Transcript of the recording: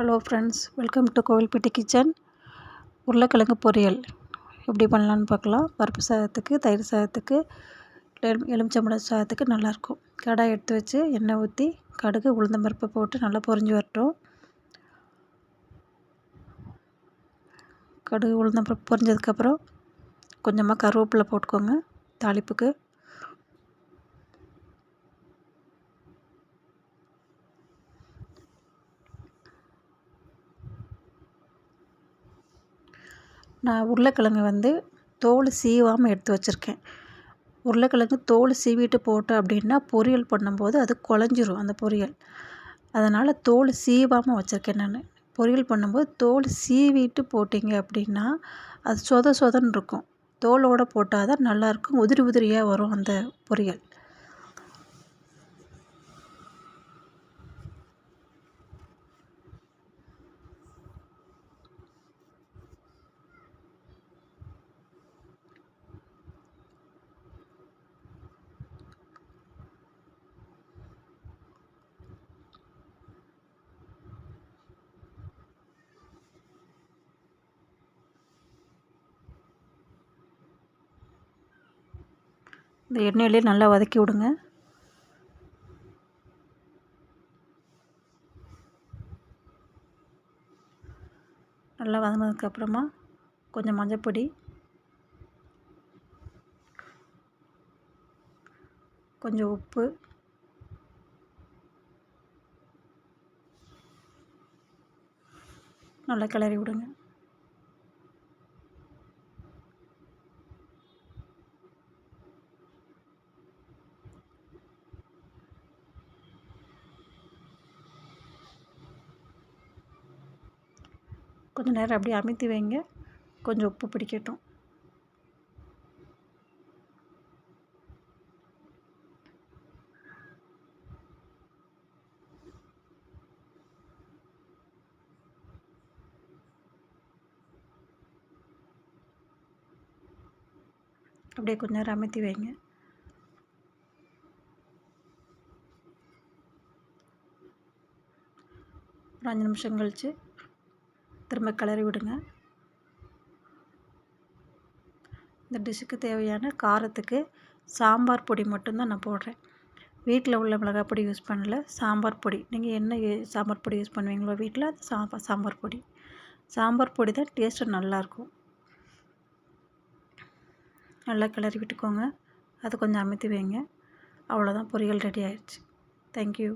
Hello friends, welcome to Kovilpatti kitchen. உருளைக்கிழங்கு பொரியல் எப்படி பண்ணலான்னு பார்க்கலாம். பருப்பு சாதத்துக்கு, தயிர் சாதத்துக்கு, எலுமிச்சம்பழம் சாதத்துக்கு நல்லாயிருக்கும். கடாய் எடுத்து வச்சு எண்ணெய் ஊற்றி கடுகு உளுந்தம் பருப்பு போட்டு நல்லா பொரிஞ்சு வரட்டும். கடுகு உளுந்தம் பருப்பு பொரிஞ்சதுக்கப்புறம் கொஞ்சமாக கருவேப்பிலை போட்டுக்கோங்க தாளிப்புக்கு. நான் உருளைக்கிழங்கு தோல் சீவாமல் எடுத்து வச்சுருக்கேன். உருளைக்கிழங்கு தோல் சீவிட்டு போட்டோம் அப்படின்னா பொரியல் பண்ணும்போது அது குழஞ்சிரும் அந்த பொரியல். அதனால் தோல் சீவாமல் வச்சுருக்கேன் நான். பொரியல் பண்ணும்போது தோல் சீவிட்டு போட்டிங்க அப்படின்னா அது சொத சொதன்னு இருக்கும். தோலோடு போட்டால் தான் நல்லாயிருக்கும். உதிரி உதிரியாக வரும் அந்த பொரியல். இந்த எண்ணெயிலே நல்லா வதக்கி விடுங்க. நல்லா வதங்கினதுக்கப்புறமா கொஞ்சம் மஞ்சப்பொடி, கொஞ்சம் உப்பு, நல்லா கிளறி விடுங்க. கொஞ்சம் நேரம் அப்படியே அமுத்தி வைங்க. கொஞ்சம் உப்பு பிடிக்கட்டும். அப்படியே கொஞ்சம் நேரம் அமுத்தி வைங்க. ஒரு 5 நிமிஷம் கழித்து திரும்ப கிளறி விடுங்க. இந்த டிஷ்ஷுக்கு தேவையான காரத்துக்கு சாம்பார் பொடி மட்டும்தான் நான் போடுறேன். வீட்டில் உள்ள மிளகாய் பொடி யூஸ் பண்ணல. சாம்பார் பொடி நீங்கள் என்ன சாம்பார் பொடி யூஸ் பண்ணுவீங்களோ வீட்டில் அது சாம்பார் பொடி. சாம்பார் பொடி தான் டேஸ்ட்டு நல்லாயிருக்கும். நல்லா கிளறி விட்டுக்கோங்க. அது கொஞ்சம் அமுத்தி வைங்க. அவ்வளோதான், பொரியல் ரெடி ஆயிடுச்சு. தேங்க்யூ.